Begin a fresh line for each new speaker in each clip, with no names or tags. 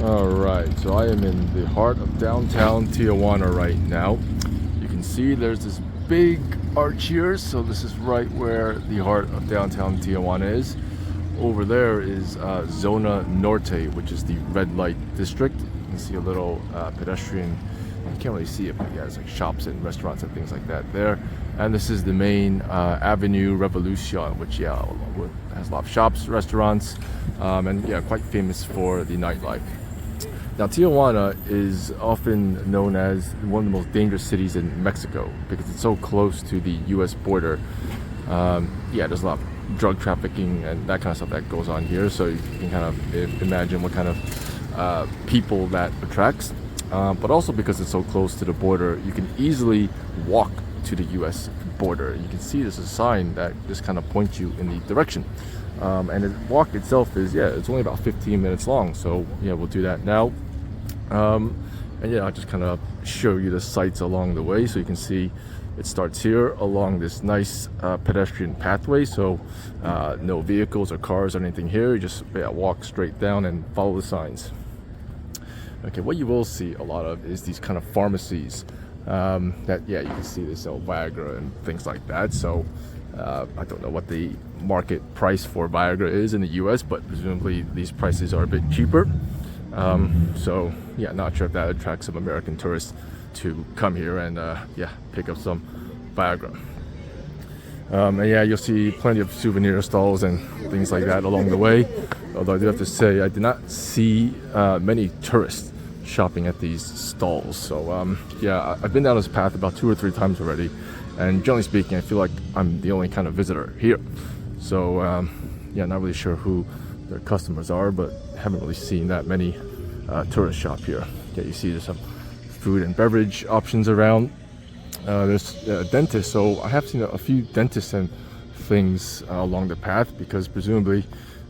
Alright, so I am in the heart of downtown Tijuana right now. You can see there's this big arch here, so this is right where the heart of downtown Tijuana is. Over there is Zona Norte, which is the red light district. You can see a little pedestrian, you can't really see it, but yeah, it's like shops and restaurants and things like that there. And this is the main Avenue Revolucion, which has a lot of shops, restaurants, and yeah, quite famous for the nightlife. Now, Tijuana is often known as one of the most dangerous cities in Mexico because it's so close to the US border. There's a lot of drug trafficking and that kind of stuff that goes on here, so you can kind of imagine what kind of people that attracts. But also because it's so close to the border, you can easily walk to the US border. You can see there's a sign that just kind of points you in the direction. And the walk itself is, it's only about 15 minutes long, so yeah, we'll do that now. I'll just kind of show you the sights along the way. So you can see it starts here along this nice pedestrian pathway, so no vehicles or cars or anything here. You just walk straight down and follow the signs. Okay, what you will see a lot of is these kind of pharmacies that you can see they sell Viagra and things like that. So I don't know what the market price for Viagra is in the US, but presumably these prices are a bit cheaper. Not sure if that attracts some American tourists to come here and pick up some Viagra. You'll see plenty of souvenir stalls and things like that along the way. Although I do have to say, I did not see many tourists shopping at these stalls. So I've been down this path about 2 or 3 times already, and generally speaking, I feel like I'm the only kind of visitor here. So not really sure who their customers are, but haven't really seen that many tourists shop here. You see there's some food and beverage options around. There's a dentist, so I have seen a few dentists and things along the path, because presumably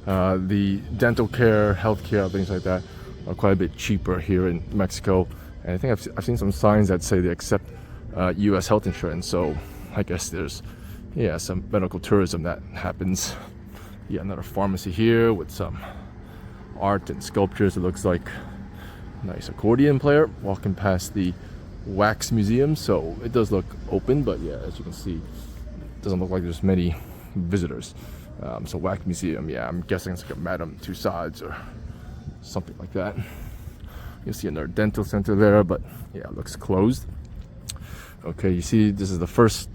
the dental care, health care, things like that are quite a bit cheaper here in Mexico. And I think I've seen some signs that say they accept US health insurance, so I guess there's some medical tourism that happens. Another pharmacy here with some art and sculptures. It looks like a nice accordion player walking past the wax museum, so it does look open, but as you can see, it doesn't look like there's many visitors. So wax museum, I'm guessing it's like a Madame Tussauds or something like that. You'll see another dental center there, but it looks closed. Okay, you see this is the first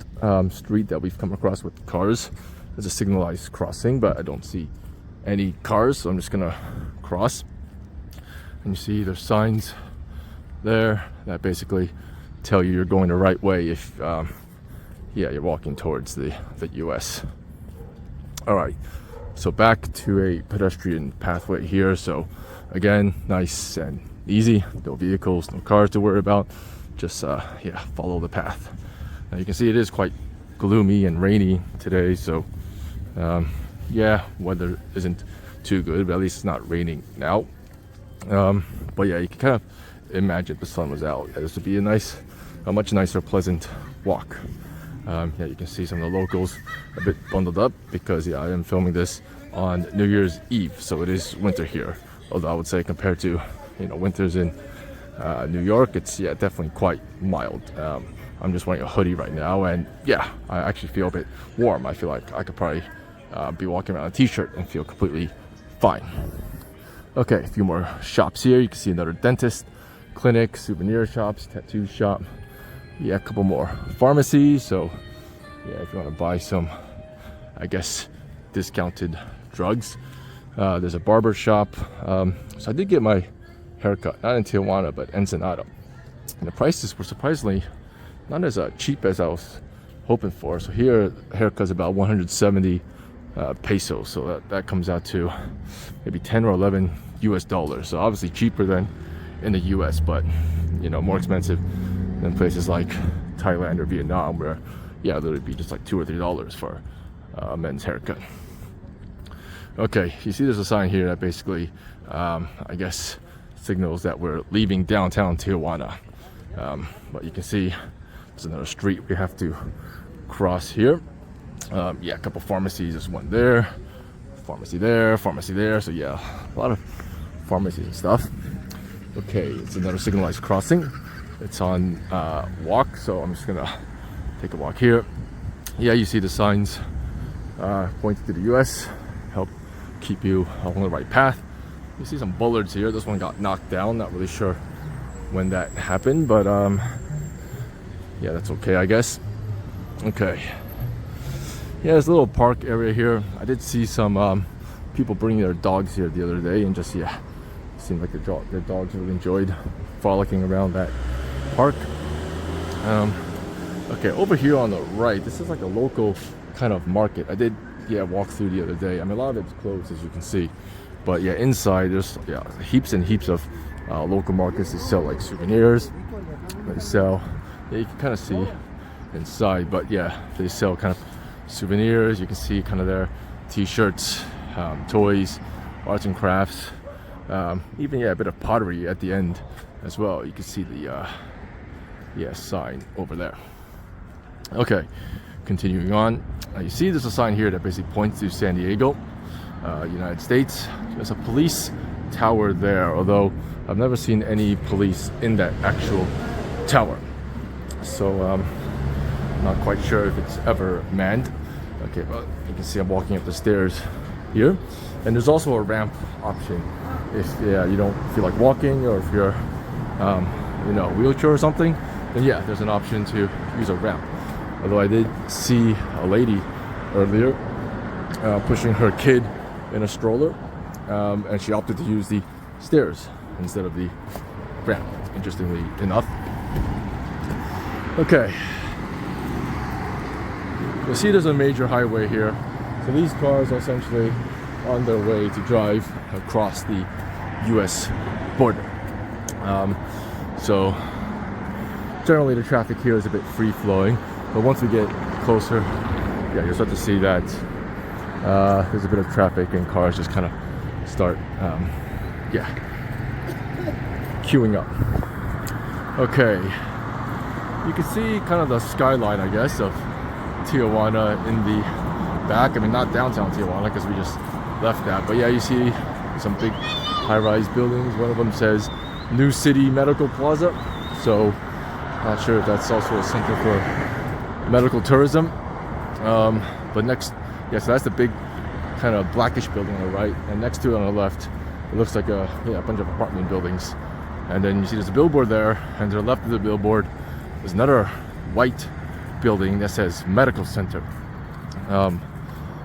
street that we've come across with cars. There's a signalized crossing, but I don't see any cars, so I'm just gonna cross. And you see there's signs there that basically tell you you're going the right way if you're walking towards the US. All right, so back to a pedestrian pathway here. So again, nice and easy, no vehicles, no cars to worry about, just follow the path. Now you can see it is quite gloomy and rainy today, so weather isn't too good, but at least it's not raining now. You can kind of imagine if the sun was out, this would be a much nicer, pleasant walk. You can see some of the locals a bit bundled up because I am filming this on New Year's Eve, so it is winter here. Although I would say compared to winters in New York, it's definitely quite mild. I'm just wearing a hoodie right now, and I actually feel a bit warm. I feel like I could probably be walking around in a t-shirt and feel completely fine. Okay, a few more shops here. You can see another dentist, clinic, souvenir shops, tattoo shop. A couple more pharmacies. So if you want to buy some, I guess, discounted drugs. There's a barber shop. So I did get my haircut, not in Tijuana, but Ensenada. And the prices were surprisingly not as cheap as I was hoping for. So here, haircut's about 170 pesos. So that comes out to maybe 10 or 11 US dollars. So obviously cheaper than in the US, but more expensive than places like Thailand or Vietnam, where it would be just like $2 or $3 for a men's haircut. Okay, you see there's a sign here that basically I guess signals that we're leaving downtown Tijuana. But you can see there's another street we have to cross here. A couple pharmacies. There's one there, pharmacy there, pharmacy there. So a lot of pharmacies and stuff. Okay, it's another signalized crossing. It's on walk, so I'm just gonna take a walk here. Yeah, you see the signs pointing to the US, help keep you along the right path. You see some bollards here. This one got knocked down, not really sure when that happened, but yeah, that's okay, I guess. Okay, yeah, there's a little park area here. I did see some people bringing their dogs here the other day, and just, yeah, seemed like their dogs really enjoyed frolicking around that park. Okay, over here on the right, this is like a local kind of market. I did, yeah, walk through the other day. I mean, a lot of it's closed, as you can see, but yeah, inside there's, yeah, heaps and heaps of local markets. They sell like souvenirs. They sell, yeah, you can kind of see inside, but yeah, they sell kind of souvenirs. You can see kind of their t-shirts, toys, arts and crafts, even, yeah, a bit of pottery at the end as well. You can see the yeah, sign over there. Okay, continuing on, you see there's a sign here that basically points to San Diego, United States. There's a police tower there, although I've never seen any police in that actual tower, so not quite sure if it's ever manned. Okay, but you can see I'm walking up the stairs here, and there's also a ramp option if, yeah, you don't feel like walking, or if you're you know, wheelchair or something, then yeah, there's an option to use a ramp. Although I did see a lady earlier pushing her kid in a stroller, and she opted to use the stairs instead of the ramp, interestingly enough. Okay, you see there's a major highway here, so these cars are essentially on their way to drive across the US border. So generally the traffic here is a bit free-flowing, but once we get closer, yeah, you'll start to see that there's a bit of traffic and cars just kind of start, yeah, queuing up. Okay, you can see kind of the skyline, I guess, of Tijuana in the back. I mean, not downtown Tijuana, because we just left that, but yeah, you see some big high-rise buildings. One of them says New City Medical Plaza, so not sure if that's also a center for medical tourism. But next, yeah, so that's the big kind of blackish building on the right, and next to it on the left, it looks like a bunch of apartment buildings. And then you see there's a billboard there, and to the left of the billboard there's another white building that says Medical Center.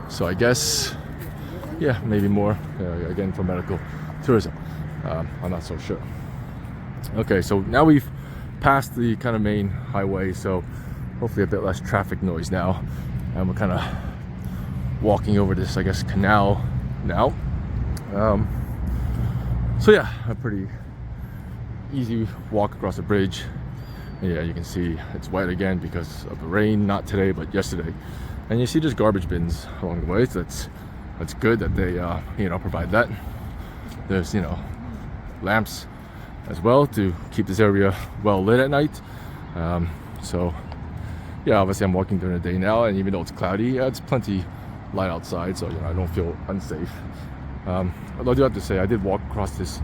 So I guess, yeah, maybe more, again, for medical tourism. I'm not so sure. Okay, so now we've passed the kind of main highway, so hopefully a bit less traffic noise now, and we're kind of walking over this, I guess, canal now. So yeah, a pretty easy walk across the bridge. And yeah, you can see it's white again because of the rain, not today but yesterday. And you see there's garbage bins along the way, so that's good that they you know, provide that. There's, you know, lamps as well to keep this area well lit at night. So yeah, obviously I'm walking during the day now, and even though it's cloudy, it's plenty light outside, so, you know, I don't feel unsafe. Although I do have to say, I did walk across this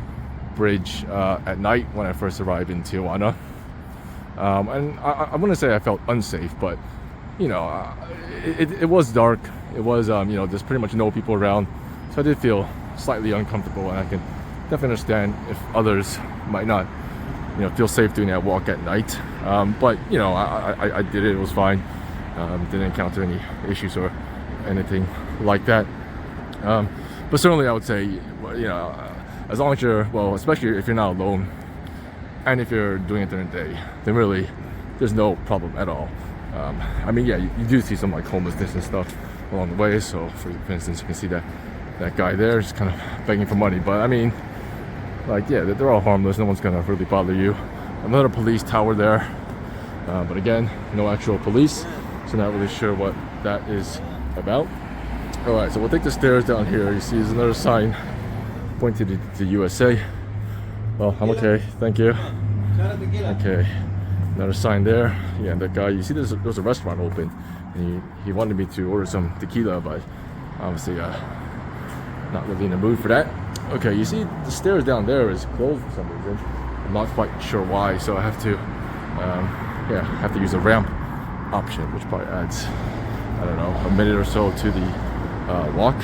bridge at night when I first arrived in Tijuana, and I wouldn't say I felt unsafe, but, you know, it was dark. It was, you know, there's pretty much no people around, so I did feel slightly uncomfortable, and I can definitely understand if others might not, you know, feel safe doing that walk at night. But, you know, I did it. It was fine. Didn't encounter any issues or anything like that. But certainly I would say, you know, as long as you're, well, especially if you're not alone, and if you're doing it during the day, then really there's no problem at all. I mean, yeah, you do see some like homelessness and stuff along the way. So for instance, you can see that guy there is kind of begging for money, but I mean, like, yeah, they're all harmless. No one's gonna really bother you. Another police tower there, but again, no actual police, so not really sure what that is about. All right, so we'll take the stairs down here. You see there's another sign pointing to USA. Well, I'm okay, thank you. Okay, another sign there. Yeah, and that guy, you see there's a restaurant open, and he wanted me to order some tequila, but obviously not really in the mood for that. Okay, you see the stairs down there is closed for some reason. I'm not quite sure why, so I have to, yeah, have to use a ramp option, which probably adds, I don't know, a minute or so to the walk.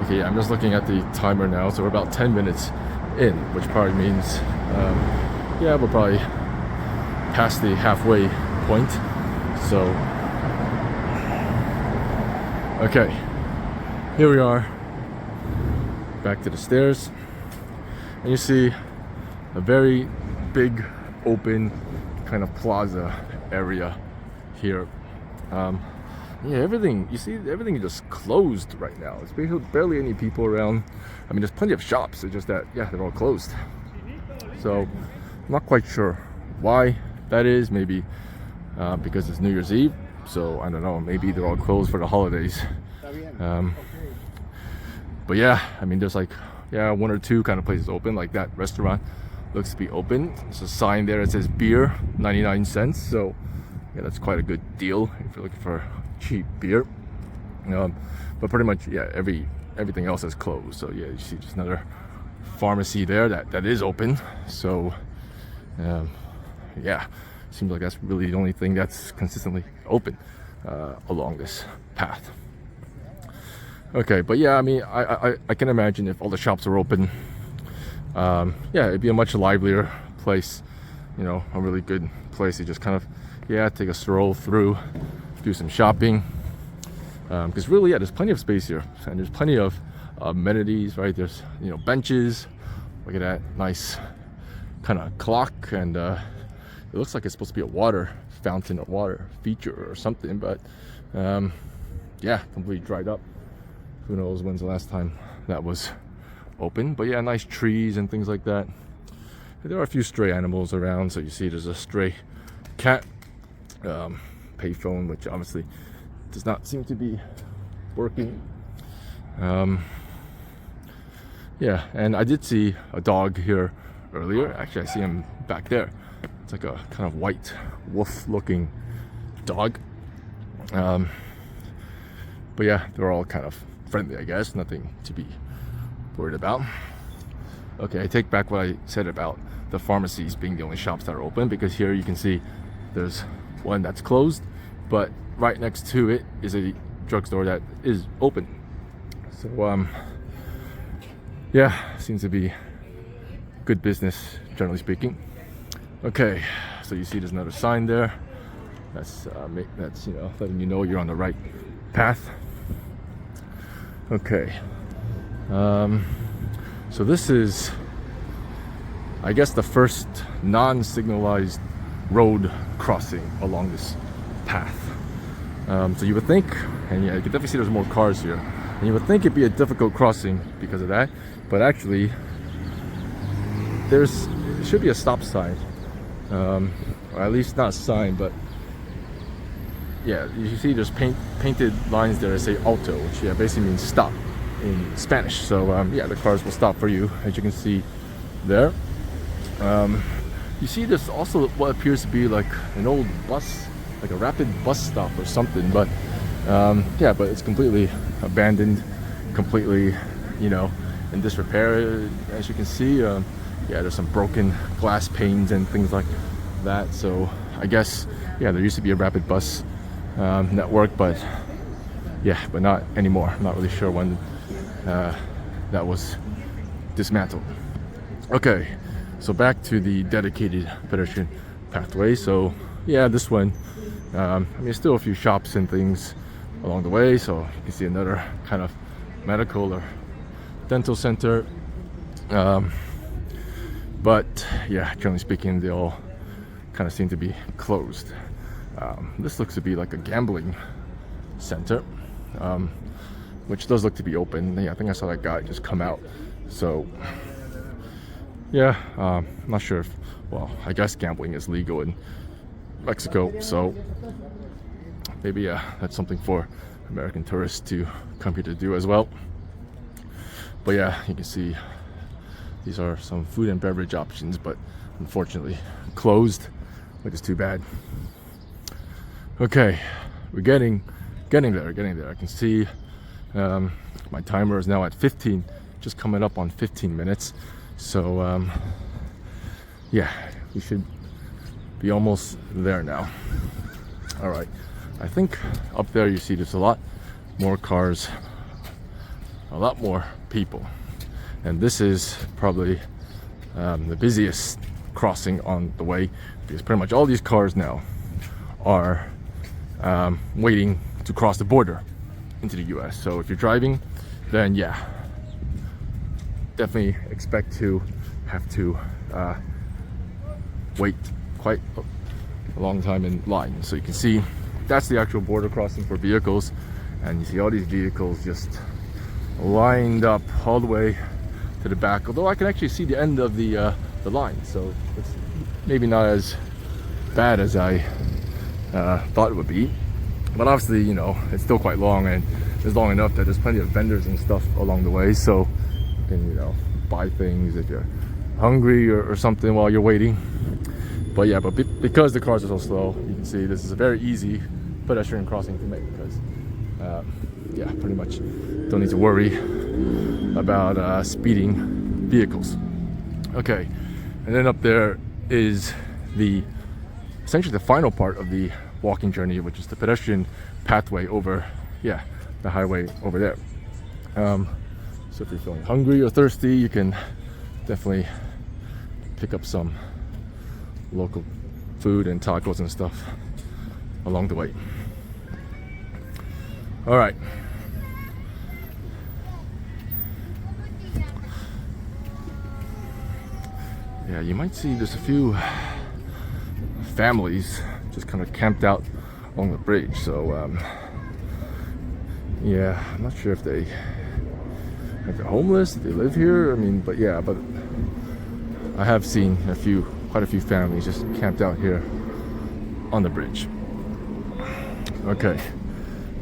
Okay, yeah, I'm just looking at the timer now, so we're about 10 minutes in, which probably means, yeah, we're probably past the halfway point. So, okay, here we are, back to the stairs, and you see a very big open kind of plaza area here. Yeah, everything, you see, everything is just closed right now. There's barely any people around. I mean, there's plenty of shops, it's just that, yeah, they're all closed. So, I'm not quite sure why that is. Maybe because it's New Year's Eve, so I don't know, maybe they're all closed for the holidays. But yeah, I mean, there's like, yeah, one or two kind of places open, like that restaurant looks to be open. There's a sign there that says beer, 99 cents, so yeah, that's quite a good deal if you're looking for cheap beer. But pretty much, yeah, everything else is closed. So yeah, you see just another pharmacy there that is open. So yeah, seems like that's really the only thing that's consistently open along this path. Okay, but yeah, I mean, I can imagine if all the shops are open, yeah, it'd be a much livelier place, you know, a really good place to just kind of, yeah, take a stroll through, do some shopping, because really, yeah, there's plenty of space here, and there's plenty of amenities, right? There's, you know, benches. Look at that nice kind of clock, and it looks like it's supposed to be a water fountain or water feature or something, but yeah, completely dried up. Who knows when's the last time that was open? But yeah, nice trees and things like that. There are a few stray animals around, so you see there's a stray cat, payphone, which obviously does not seem to be working. Yeah, and I did see a dog here earlier. Actually, I see him back there. It's like a kind of white wolf-looking dog. But yeah, they're all kind of friendly, I guess. Nothing to be worried about. Okay, I take back what I said about the pharmacies being the only shops that are open, because here you can see there's one that's closed, but right next to it is a drugstore that is open. So yeah, seems to be good business, generally speaking. Okay, so you see there's another sign there. That's you know, letting you know you're on the right path. Okay, so this is, I guess, the first non-signalized road crossing along this path. So you would think, and yeah, you can definitely see there's more cars here, and you would think it'd be a difficult crossing because of that, but actually there should be a stop sign, or at least not a sign, but yeah, you see there's painted lines there that say alto, which, yeah, basically means stop in Spanish. So yeah, the cars will stop for you, as you can see there. You see there's also what appears to be like an old bus, like a rapid bus stop or something, but yeah, but it's completely abandoned, completely, you know, in disrepair, as you can see. Yeah, there's some broken glass panes and things like that. So I guess, yeah, there used to be a rapid bus network, but yeah, but not anymore. I'm not really sure when that was dismantled. Okay, so back to the dedicated pedestrian pathway. So yeah, this one, I mean, still a few shops and things along the way. So you can see another kind of medical or dental center, but yeah, generally speaking, they all kind of seem to be closed. This looks to be like a gambling center, which does look to be open. Yeah, I think I saw that guy just come out. So yeah, not sure if, well, I guess gambling is legal in Mexico, so maybe that's something for American tourists to come here to do as well. But yeah, you can see these are some food and beverage options, but unfortunately closed, which is too bad. Okay, we're getting there. I can see my timer is now at 15 just coming up on 15 minutes. So yeah, we should be almost there now. All right, I think up there you see there's a lot more cars, a lot more people, and this is probably the busiest crossing on the way, because pretty much all these cars now are waiting to cross the border into the US. So if you're driving, then yeah, definitely expect to have to wait quite a long time in line. So you can see that's the actual border crossing for vehicles, and you see all these vehicles just lined up all the way to the back, although I can actually see the end of the line, so it's maybe not as bad as I thought it would be. But obviously, you know, it's still quite long, and it's long enough that there's plenty of vendors and stuff along the way, so you can, you know, buy things if you're hungry or something while you're waiting. But yeah, because the cars are so slow, you can see this is a very easy pedestrian crossing to make, because yeah, pretty much don't need to worry about speeding vehicles. Okay, and then up there is essentially the final part of the walking journey, which is the pedestrian pathway over, yeah, the highway over there. So if you're feeling hungry or thirsty, you can definitely pick up some local food and tacos and stuff along the way. All right. Yeah, you might see there's a few families just kind of camped out along the bridge. So yeah, I'm not sure if they're homeless, if they live here. I mean, but yeah, but I have seen quite a few families just camped out here on the bridge. Okay,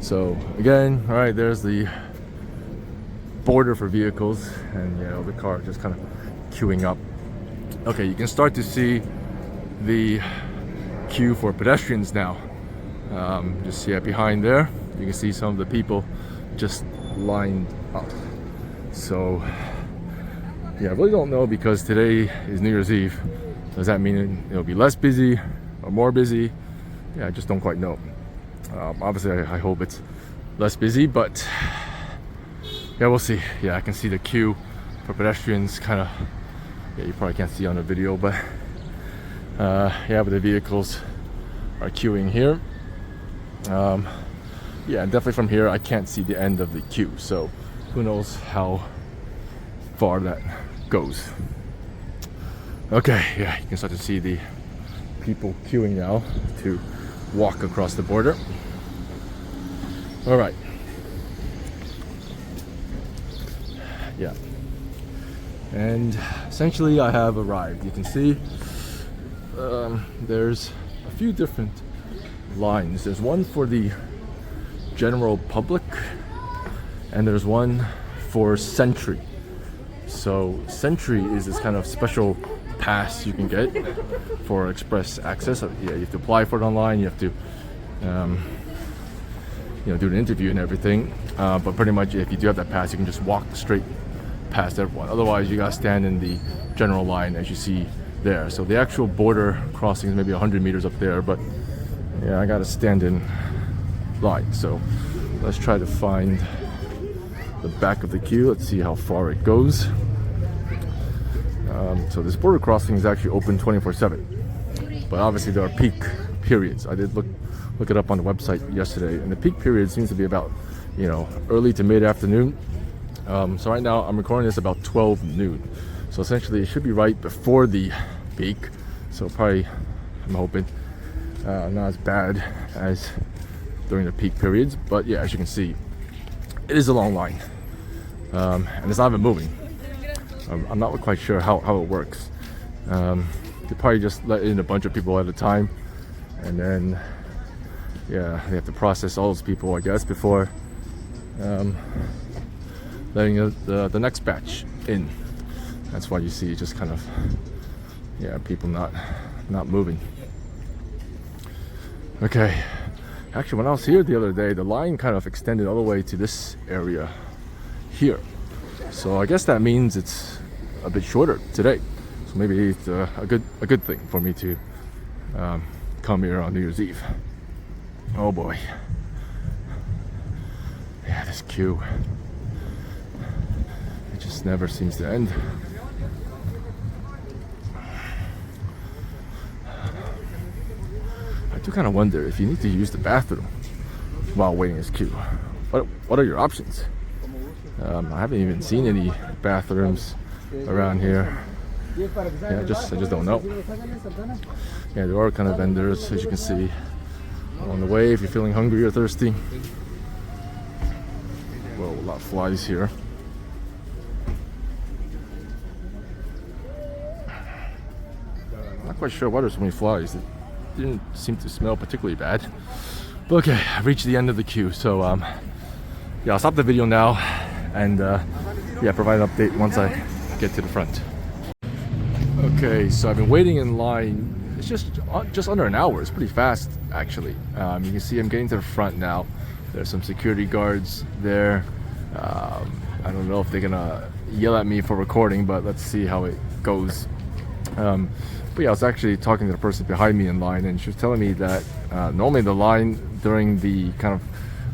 so again, all right, there's the border for vehicles, and you know, the car just kind of queuing up. Okay, you can start to see the queue for pedestrians now. Just yeah, behind there, you can see some of the people just lined up. So yeah, I really don't know, because today is New Year's Eve. Does that mean it'll be less busy or more busy? Yeah, I just don't quite know. Obviously, I hope it's less busy, but yeah, we'll see. Yeah, I can see the queue for pedestrians kind of. Yeah, you probably can't see on the video, but yeah, but the vehicles are queuing here. Yeah, and definitely from here I can't see the end of the queue, so who knows how far that goes. Okay, yeah, you can start to see the people queuing now to walk across the border. All right. Yeah. And essentially I have arrived. You can see there's a few different lines. There's one for the general public, and there's one for Sentry. So Sentry is this kind of special pass you can get for express access. Yeah, you have to apply for it online. You have to you know, do an interview and everything. But pretty much if you do have that pass, you can just walk straight past everyone. Otherwise, you gotta stand in the general line, as you see there. So the actual border crossing is maybe 100 meters up there, but yeah, I gotta stand in line. So let's try to find the back of the queue. Let's see how far it goes. So this border crossing is actually open 24/7, but obviously there are peak periods. I did look it up on the website yesterday, and the peak period seems to be about, you know, early to mid-afternoon. So right now I'm recording this about 12 noon. So essentially it should be right before the peak. So probably, I'm hoping, not as bad as during the peak periods. But yeah, as you can see, it is a long line. And it's not even moving. I'm not quite sure how it works. They probably just let in a bunch of people at a time. And then, yeah, they have to process all those people, I guess, before letting the next batch in. That's why you see just kind of, yeah, people not moving. Okay, actually when I was here the other day, the line kind of extended all the way to this area here. So I guess that means it's a bit shorter today. So maybe it's a good thing for me to come here on New Year's Eve. Oh boy. Yeah, this queue. It just never seems to end. I do kind of wonder if you need to use the bathroom while waiting this queue. What are your options? I haven't even seen any bathrooms around here. Yeah, I just don't know. Yeah, there are kind of vendors, as you can see, on the way if you're feeling hungry or thirsty. Well, a lot of flies here. Not quite sure why there's so many flies. It didn't seem to smell particularly bad. But okay, I've reached the end of the queue, so yeah, I'll stop the video now and yeah, provide an update once I get to the front. Okay, so I've been waiting in line. It's just under an hour. It's pretty fast, actually. You can see I'm getting to the front now. There's some security guards there. I don't know if they're gonna yell at me for recording, but let's see how it goes. But yeah, I was actually talking to the person behind me in line, and she was telling me that normally the line during the kind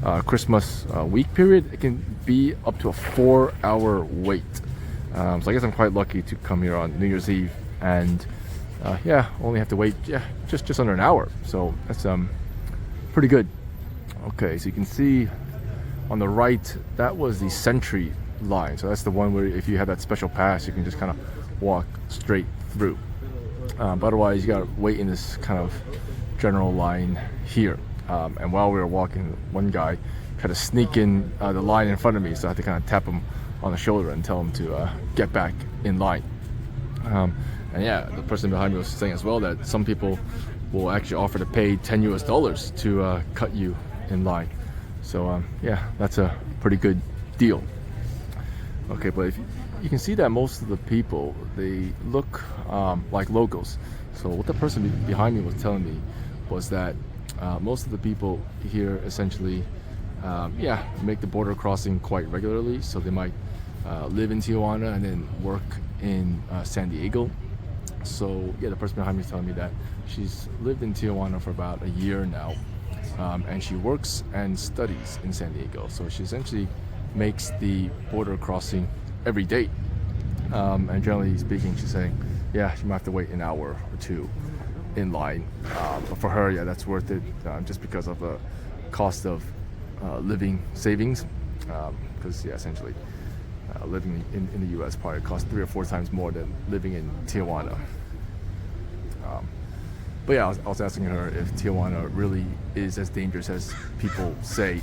of Christmas week period, it can be up to a 4-hour wait. So I guess I'm quite lucky to come here on New Year's Eve, and yeah, only have to wait just under an hour. So that's pretty good. Okay, so you can see on the right, that was the Sentry line. So that's the one where if you have that special pass, you can just kind of walk straight through. But otherwise, you gotta wait in this kind of general line here. And while we were walking, one guy tried to sneak in the line in front of me, so I had to kind of tap him on the shoulder and tell him to get back in line. And yeah, the person behind me was saying as well that some people will actually offer to pay $10 to cut you in line. So yeah, that's a pretty good deal. Okay, but if you can see that most of the people, they look like locals. So what the person behind me was telling me was that most of the people here essentially yeah, make the border crossing quite regularly. So they might live in Tijuana and then work in San Diego. So yeah, the person behind me is telling me that she's lived in Tijuana for about a year now, and she works and studies in San Diego. So she essentially makes the border crossing every day. And generally speaking, she's saying, yeah, she might have to wait an hour or two in line. But for her, yeah, that's worth it, just because of the cost of living savings. Because yeah, essentially, living in the U.S. probably costs 3 or 4 times more than living in Tijuana. But yeah, I was asking her if Tijuana really is as dangerous as people say.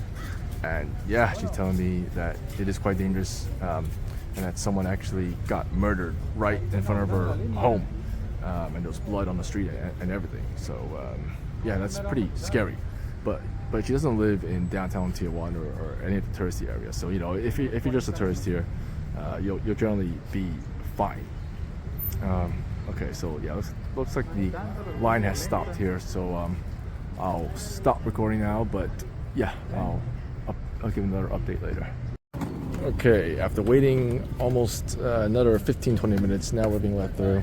And yeah, she's telling me that it is quite dangerous, and that someone actually got murdered right in front of her home, and there was blood on the street and everything. So yeah, that's pretty scary. But she doesn't live in downtown Tijuana or any of the touristy areas. So you know, if you're just a tourist here, you'll generally be fine. Okay, so yeah, looks like the line has stopped here. So I'll stop recording now. But yeah, I'll give another update later. Okay, after waiting almost another 15-20 minutes, now we're being let through.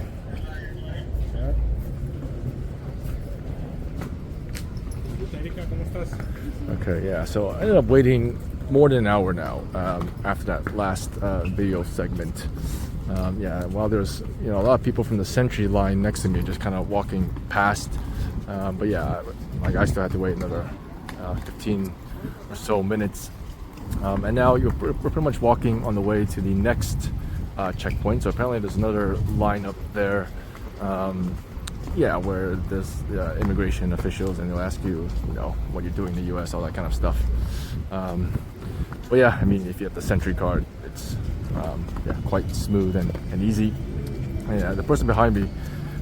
Okay, yeah, so I ended up waiting more than an hour now after that last video segment. Yeah, while there's a lot of people from the Sentry line next to me just kind of walking past, but yeah, like I still had to wait another 15 or so minutes. And now we're pretty much walking on the way to the next checkpoint. So apparently there's another line up there, yeah, where there's immigration officials, and they'll ask you, what you're doing in the U.S., all that kind of stuff. But yeah, I mean, if you have the Sentry card, it's yeah, quite smooth and easy. And yeah, the person behind me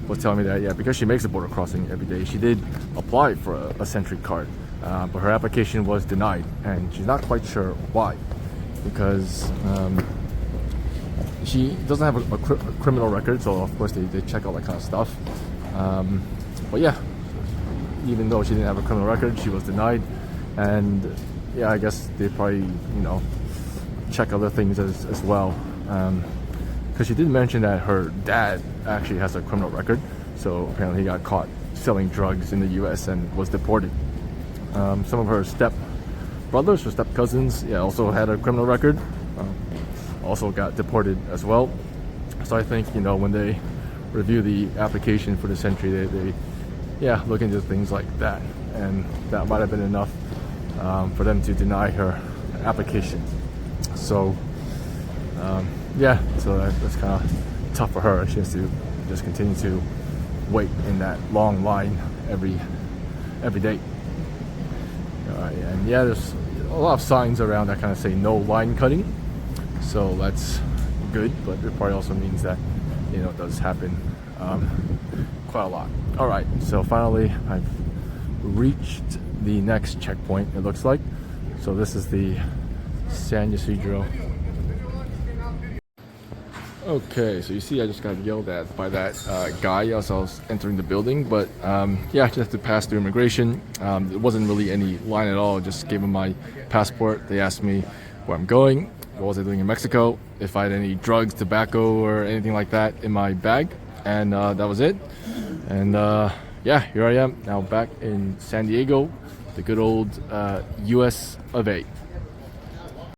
was telling me that, yeah, because she makes a border crossing every day, she did apply for a Sentry card. But her application was denied, and she's not quite sure why, because she doesn't have a criminal record, so of course they check all that kind of stuff. But yeah, even though she didn't have a criminal record, she was denied, and yeah, I guess they probably check other things as well. because she did mention that her dad actually has a criminal record. So apparently he got caught selling drugs in the U.S. and was deported. Some of her step brothers or step cousins, yeah, also had a criminal record. Also got deported as well. So I think, you know, when they review the application for this entry, they yeah, look into things like that, and that might have been enough for them to deny her application. So yeah, so that's kind of tough for her. She has to just continue to wait in that long line every day. And yeah, there's a lot of signs around that kind of say no line cutting, so that's good, but it probably also means that, you know, it does happen quite a lot. All right, so finally I've reached the next checkpoint, it looks like. So this is the San Ysidro. Okay, so you see I just got yelled at by that guy as I was entering the building, but yeah, I just have to pass through immigration. There wasn't really any line at all. I just gave them my passport. They asked me where I'm going, what was I doing in Mexico, if I had any drugs, tobacco, or anything like that in my bag, and that was it. And yeah, here I am now back in San Diego, the good old US of A.